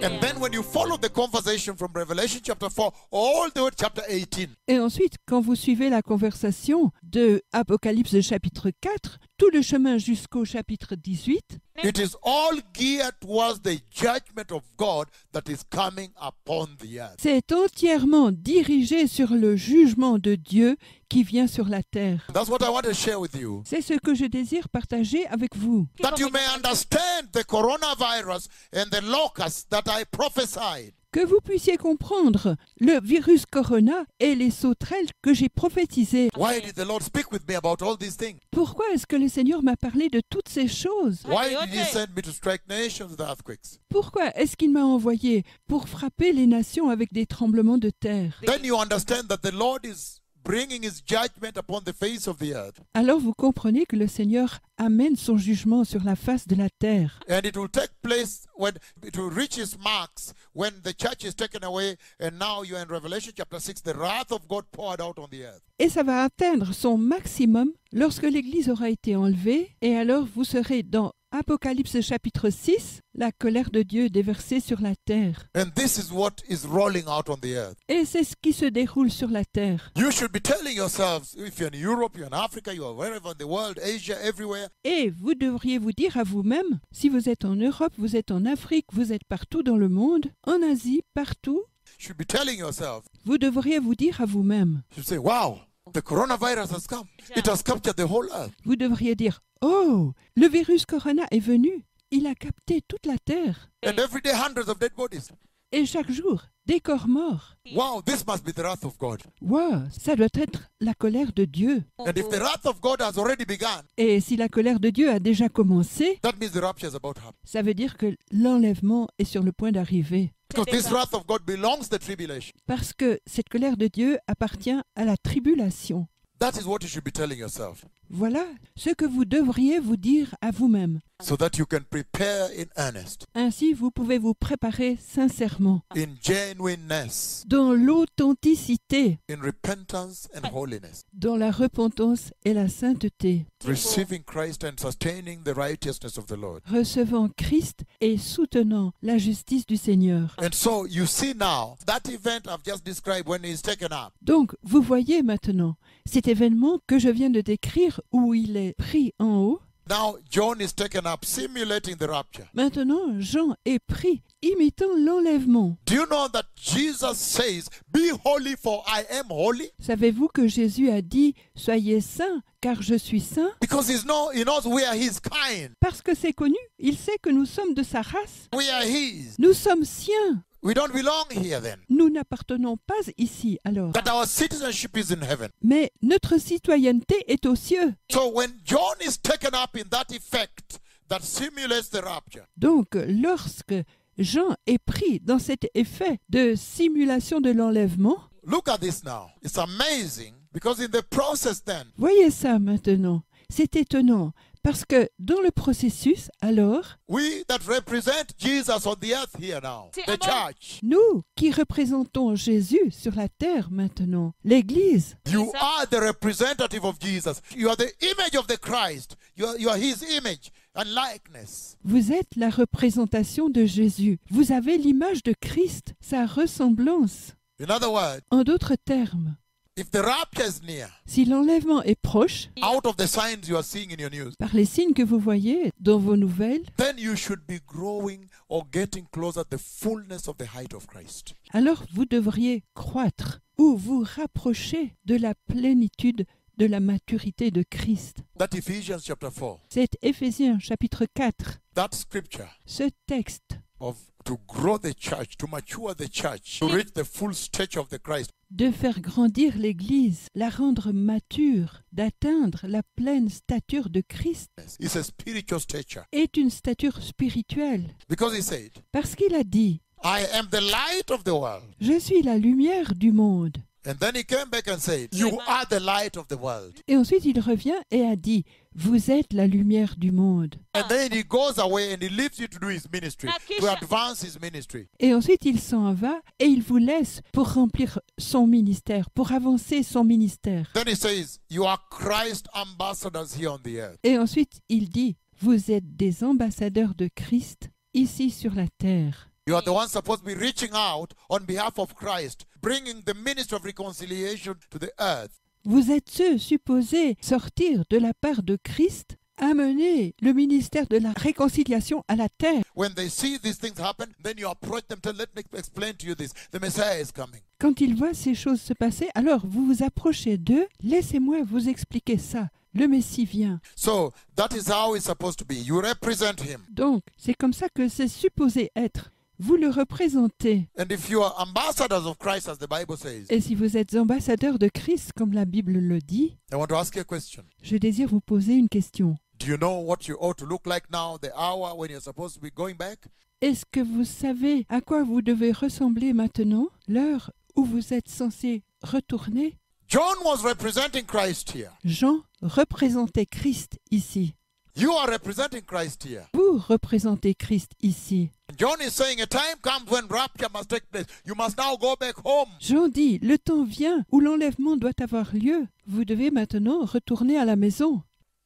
And then when you follow the conversation from Revelation chapter 4 all the way to chapter 18, Et ensuite, quand vous suivez la conversation de Apocalypse chapitre 4, tout le chemin jusqu'au chapitre 18, it is all geared towards the judgment of God that is coming upon the earth. c'est entièrement dirigé sur le jugement de Dieu qui vient sur la terre. That's what I want to share with you. C'est ce que je désire partager avec vous, That you may understand the coronavirus and the locusts that I prophesied. que vous puissiez comprendre le virus corona et les sauterelles que j'ai prophétisées. Why did the Lord speak with me about all these things? Pourquoi est-ce que le Seigneur m'a parlé de toutes ces choses? Why did He send me to strike nations with earthquakes? Pourquoi est-ce qu'il m'a envoyé pour frapper les nations avec des tremblements de terre? Then you understand that the Lord is bringing His judgment upon the face of the earth. Alors vous comprenez que le Seigneur amène son jugement sur la face de la terre. And it will take place when it will reach its marks when the church is taken away. And now you're in Revelation chapter 6, the wrath of God poured out on the earth. Et ça va atteindre son maximum lorsque l'Église aura été enlevée. Et alors vous serez dans Apocalypse chapitre 6, la colère de Dieu déversée sur la terre. And this is what is rolling out on the earth. Et c'est ce qui se déroule sur la terre. You should be telling yourselves, if you're in Europe, you're in Africa, you are wherever in the world, Asia, everywhere, Et vous devriez vous dire à vous-même, si vous êtes en Europe, vous êtes en Afrique, vous êtes partout dans le monde, en Asie, partout, you should be telling yourself, vous devriez vous dire à vous-même, you should say, wow, the coronavirus has come. It has captured the whole earth. vous devriez dire, oh, le virus corona est venu, il a capté toute la terre. And every day, hundreds of dead bodies. Et chaque jour, des corps morts. Wow, this must be the wrath of God. Wow, ça doit être la colère de Dieu. And if the wrath of God has already begun, Et si la colère de Dieu a déjà commencé, that means the rapture is about to happen. ça veut dire que l'enlèvement est sur le point d'arriver. Because this wrath of God belongs to the tribulation. Parce que cette colère de Dieu appartient à la tribulation. That is what you should be telling yourself, Voilà ce que vous devriez vous dire à vous-même. so that you can prepare in earnest, Ainsi, vous pouvez vous préparer sincèrement, in genuineness, dans l'authenticité, in repentance and holiness, dans la repentance et la sainteté, receiving Christ and sustaining the righteousness of the Lord. recevant Christ et soutenant la justice du Seigneur. And so you see now, that event I've just described when he's taken up, Donc, vous voyez maintenant cet événement que je viens de décrire où il est pris en haut. now John is taken up, simulating the rapture. Maintenant, Jean est pris imitant l'enlèvement. Do you know that Jesus says, be holy for I am holy? Savez-vous que Jésus a dit « Soyez saints, car je suis saint » Because he knows we are his kind. Parce que c'est connu, il sait que nous sommes de sa race. We are his. Nous sommes siens. We don't belong here then. Nous n'appartenons pas ici alors. That our citizenship is in heaven. Mais notre citoyenneté est aux cieux. So when John is taken up in that effect that simulates the rapture, Donc, lorsque Jean est pris dans cet effet de simulation de l'enlèvement, look at this now. It's amazing because in the process then, voyez ça maintenant. C'est étonnant parce que dans le processus, alors, we that represent Jesus on the earth here now, the church, nous qui représentons Jésus sur la terre maintenant, l'Église, you are the representative of Jesus. You are the image of the Christ. You are his image and likeness. vous êtes la représentation de Jésus. Vous avez l'image de Christ, sa ressemblance. In other words, En d'autres termes, if the rapture is near, si l'enlèvement est proche, out of the signs you are seeing in your news, par les signes que vous voyez dans vos nouvelles, then you should be growing or getting closer to the fullness of the height of Christ. alors vous devriez croître ou vous rapprocher de la plénitude de la maturité de Christ. That Ephesians chapter 4, C'est Éphésiens chapitre 4. that scripture Ce texte of to grow the church, to mature the church, to reach the full stature of the Christ. de faire grandir l'Église, la rendre mature, d'atteindre la pleine stature de Christ, It's a spiritual stature. est une stature spirituelle. Because he said, Parce qu'il a dit, I am the light of the world. « Je suis la lumière du monde ». And then he came back and said, you are the light of the world. Et ensuite il revient et a dit, « Vous êtes la lumière du monde ». And then he goes away and he leaves you to do his ministry, to advance his ministry. Et ensuite il s'en va et il vous laisse pour remplir son ministère, pour avancer son ministère. Then he says, you are Christ ambassadors here on the earth. Et ensuite il dit, « Vous êtes des ambassadeurs de Christ ici sur la terre ». You are the ones supposed to be reaching out on behalf of Christ, bringing the ministry of reconciliation to the earth. Vous êtes ceux supposés sortir de la part de Christ, amener le ministère de la réconciliation à la terre. When they see these things happen, then you approach them, tell, let me explain to you this. The Messiah is coming. Quand ils voient ces choses se passer, alors vous vous approchez d'eux, laissez-moi vous expliquer ça. Le Messie vient. So that is how it's supposed to be. You represent him. Donc, c'est comme ça que c'est supposé être. Vous le représentez. And if you are ambassadors of Christ, as the Bible says, Et si vous êtes ambassadeur de Christ, comme la Bible le dit, I want to ask you a question. je désire vous poser une question. Do you know what you ought to look like now, the hour when you're supposed to be going back? Est-ce que vous savez à quoi vous devez ressembler maintenant, l'heure où vous êtes censé retourner? John was representing Christ here. Jean représentait Christ ici. You are representing Christ here. Vous représentez Christ ici. John is saying a time comes when rapture must take place. You must now go back home. Jean dit, le temps vient où l'enlèvement doit avoir lieu. Vous devez maintenant retourner à la maison.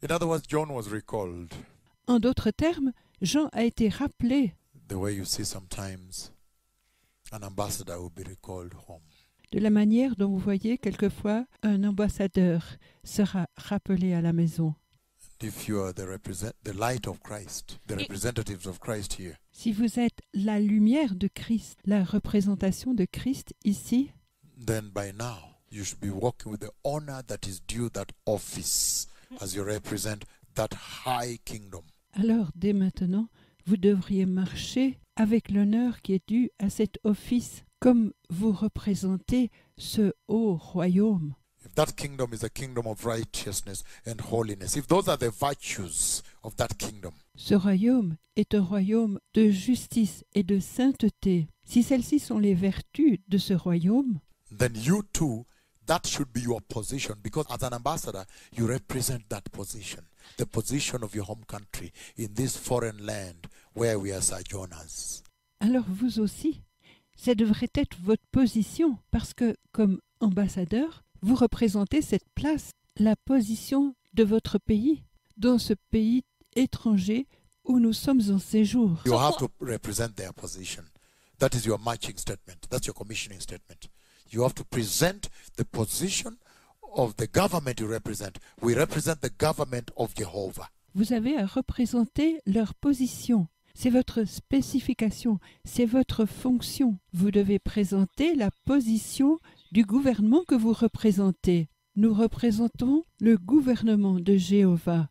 In other words, John was recalled. En d'autres termes, Jean a été rappelé. The way you see sometimes an ambassador will be recalled home. De la manière dont vous voyez quelquefois un ambassadeur sera rappelé à la maison. If you are the light of Christ, the representatives of Christ here, Si vous êtes la lumière de Christ, la représentation de Christ ici, then by now you should be walking with the honor that is due that office as you represent that high kingdom. alors dès maintenant, vous devriez marcher avec l'honneur qui est dû à cet office, comme vous représentez ce haut royaume. If that kingdom is a kingdom of righteousness and holiness, if those are the virtues of that kingdom, Ce royaume est un royaume de justice et de sainteté. Si celles-ci sont les vertus de ce royaume, then you too, that should be your position, because as an ambassador, you represent that position, the position of your home country in this foreign land where we are sojourners. alors vous aussi, ça devrait être votre position, parce que comme ambassadeur, vous représentez cette place, la position de votre pays, dans ce pays étranger où nous sommes en séjour. You have to represent their position. That is your marching statement. That's your commissioning statement. You have to present the position of the government you represent. We represent the government of Jehovah. Vous avez à représenter leur position. C'est votre spécification, c'est votre fonction. Vous devez présenter la position du gouvernement que vous représentez. Nous représentons le gouvernement de Jéhovah.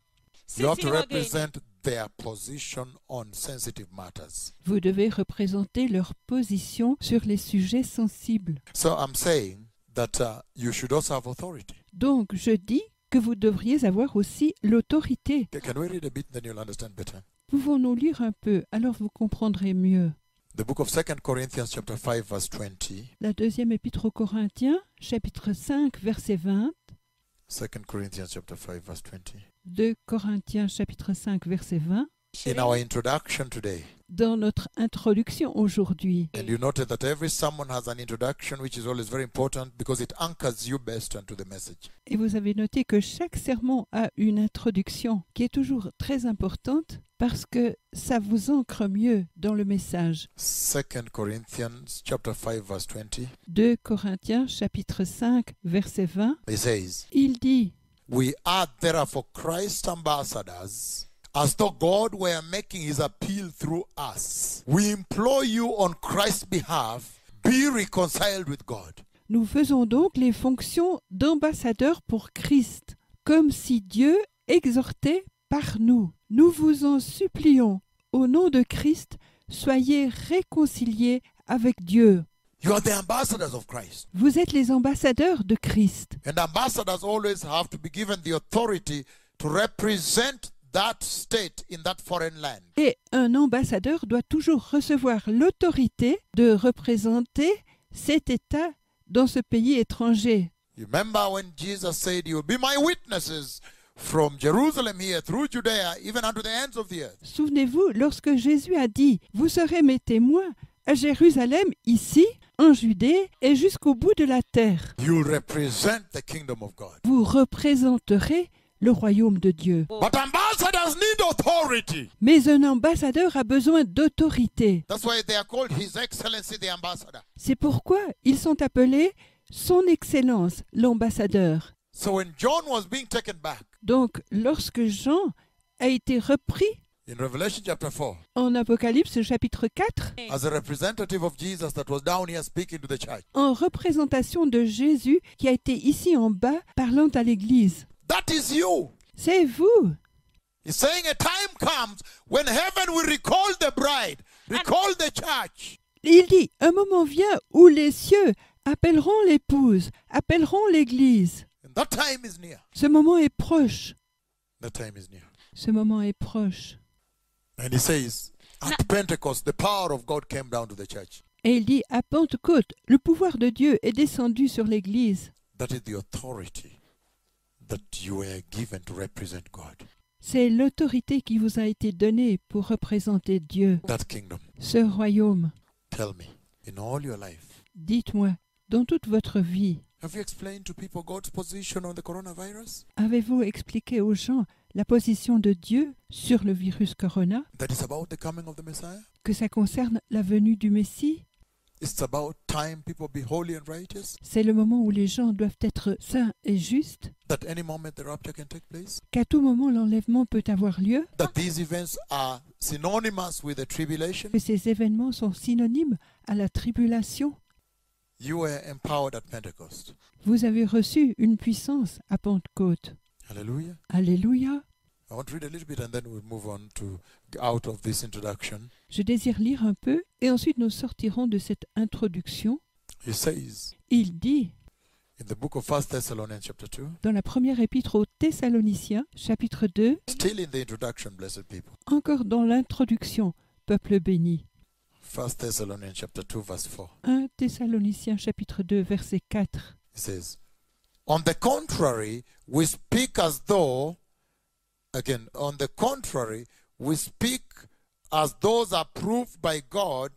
You have to represent their position on sensitive matters. Vous devez représenter leur position sur les sujets sensibles. So I'm saying that you should also have authority. Donc, je dis que vous devriez avoir aussi l'autorité. Can we read a bit, then you'll understand better? Pouvons-nous lire un peu, alors vous comprendrez mieux. The book of 2 Corinthians chapter 5 verse 20. La deuxième épître aux Corinthiens, chapitre 5, verset 20. 2 Corinthians chapter 5 verse 20. 2 Corinthiens, chapitre 5, verset 20. In our introduction today, Dans notre introduction aujourd'hui, and you noted that every sermon has an introduction, which is always very important because it anchors you best into the message. et vous avez noté que chaque sermon a une introduction qui est toujours très importante parce que ça vous ancre mieux dans le message. 2 Corinthians chapter 5 verse 20. 2 Corinthiens, chapitre 5, verset 20. It says, Il dit, we are therefore Christ's ambassadors, as though God were making his appeal through us. We implore you on Christ's behalf, be reconciled with God. nous faisons donc les fonctions d'ambassadeurs pour Christ, comme si Dieu exhortait par nous. Nous vous en supplions, au nom de Christ, soyez réconciliés avec Dieu. You are the ambassadors of Christ. Vous êtes les ambassadeurs de Christ. And ambassadors always have to be given the authority to represent that state in that foreign land. Et un ambassadeur doit toujours recevoir l'autorité de représenter cet État dans ce pays étranger. You remember when Jesus said, you will be my witnesses from Jerusalem here through Judea, even unto the ends of the earth. Souvenez-vous, lorsque Jésus a dit « Vous serez mes témoins à Jérusalem, ici, en Judée et jusqu'au bout de la terre. You represent the kingdom of God. Vous représenterez le royaume de Dieu. But ambassadors need authority. Mais un ambassadeur a besoin d'autorité. That's why they are called His Excellency the Ambassador. C'est pourquoi ils sont appelés Son Excellence, l'ambassadeur. So when John was being taken back Donc, lorsque Jean a été repris in Revelation chapter 4 en Apocalypse chapitre 4, as a representative of Jesus that was down here speaking to the church, en représentation de Jésus qui a été ici en bas parlant à l'Église, that is you. c'est vous. He's saying a time comes when heaven will recall the bride, recall the church. Il dit, un moment vient où les cieux appelleront l'épouse, appelleront l'Église. And that time is near. Ce moment est proche. That time is near. Ce moment est proche. And he says, at Pentecost, the power of God came down to the church. Et il dit, à Pentecôte, le pouvoir de Dieu est descendu sur l'Église. That is the authority that you were given to represent God. C'est l'autorité qui vous a été donnée pour représenter Dieu, That kingdom. ce royaume. Tell me, in all your life, Dites-moi, dans toute votre vie, have you explained to people God's position on the coronavirus? avez-vous expliqué aux gens la position de Dieu sur le virus corona, That is about the coming of the Messiah? que ça concerne la venue du Messie? It's about time people be holy and righteous? C'est le moment où les gens doivent être saints et justes, That any moment the rapture can take place? qu'à tout moment l'enlèvement peut avoir lieu, That these events are synonymous with the tribulation? que ces événements sont synonymes à la tribulation. You were empowered at Pentecost. Vous avez reçu une puissance à Pentecôte. Hallelujah. Alléluia. I want to read a little bit and then we'll move on to out of this introduction. Je désire lire un peu et ensuite nous sortirons de cette introduction. He says Il dit in the book of 1 Thessalonians chapter 2, dans la première épître aux Thessaloniciens, chapitre 2, still in the introduction, blessed people. encore dans l'introduction, peuple béni. 1 Thessalonians chapter 2 verse 4. 1 Thessaloniciens, chapitre 2, verset 4. It says, on the contrary, we speak as though, again, on the contrary, we speak as those approved by God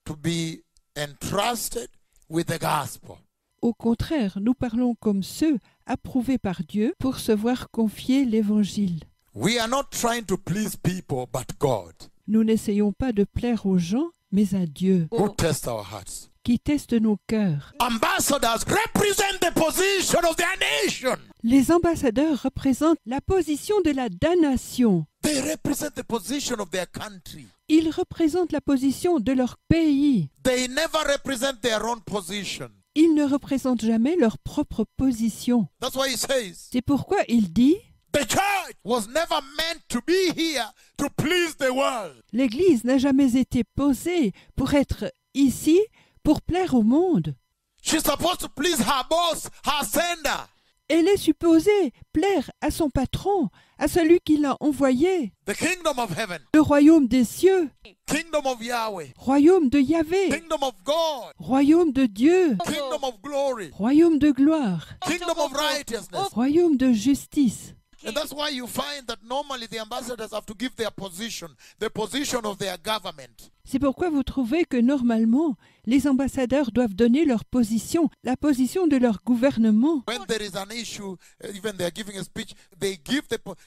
to be entrusted with the gospel. Au contraire, nous parlons comme ceux approuvés par Dieu pour se voir confier l'Évangile. We are not trying to please people, but God, Nous n'essayons pas de plaire aux gens, mais à Dieu, who tests our hearts. qui teste nos cœurs. Ambassadors represent the position of their nation. Les ambassadeurs représentent la position de la damnation. They represent the position of their country. Ils représentent la position de leur pays. They never represent their own position. Ils ne représentent jamais leur propre position. That's why he says, C'est pourquoi il dit, the church was never meant to be here to please the world. l'Église n'a jamais été posée pour être ici, pour plaire au monde. She's supposed to please her boss, her sender. Elle est supposée plaire à son patron, à celui qui l'a envoyé. The kingdom of heaven, Le royaume des cieux, kingdom of Yahweh, royaume de Yahvé, kingdom of God, royaume de Dieu, kingdom of glory, royaume de gloire, kingdom of righteousness. royaume de justice. And that's why you find that normally the ambassadors have to give their position, the position of their government. C'est pourquoi vous trouvez que normalement, les ambassadeurs doivent donner leur position, la position de leur gouvernement. When there is an issue, even they are giving a speech, they give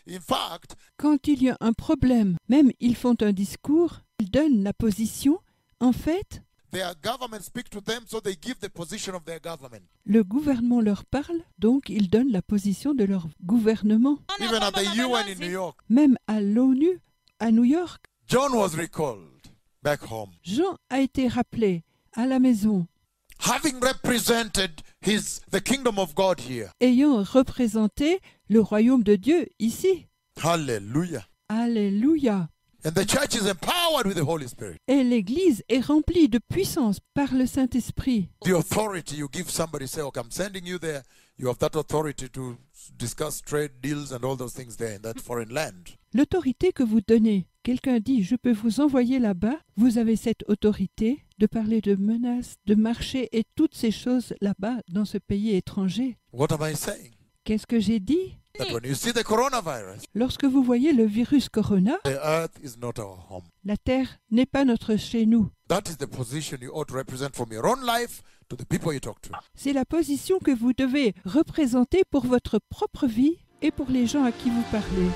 in fact, Quand il y a un problème, même ils font un discours, ils donnent la position. En fait, their government speak to them, so they give the position of their government. le gouvernement leur parle, donc ils donnent la position de leur gouvernement. Even at the UN in New York, Même à l'ONU, à New York, John was recalled back home, Jean a été rappelé à la maison, having represented the kingdom of God here. ayant représenté le royaume de Dieu ici. Hallelujah. Alléluia. And the church is empowered with the Holy Spirit. Et l'Église est remplie de puissance par le Saint-Esprit. The authority you give somebody, say, okay, I'm sending you there. You have that authority to discuss trade deals and all those things there in that foreign land. L'autorité que vous donnez, quelqu'un dit, je peux vous envoyer là-bas, vous avez cette autorité de parler de menaces, de marché et toutes ces choses là-bas dans ce pays étranger. What am I saying? Qu'est-ce que j'ai dit? That when you see the coronavirus, Lorsque vous voyez le virus corona, the earth is not our home. la terre n'est pas notre chez nous. That is the position you ought to represent from your own life to the people you talk to. C'est la position que vous devez représenter pour votre propre vie et pour les gens à qui vous parlez.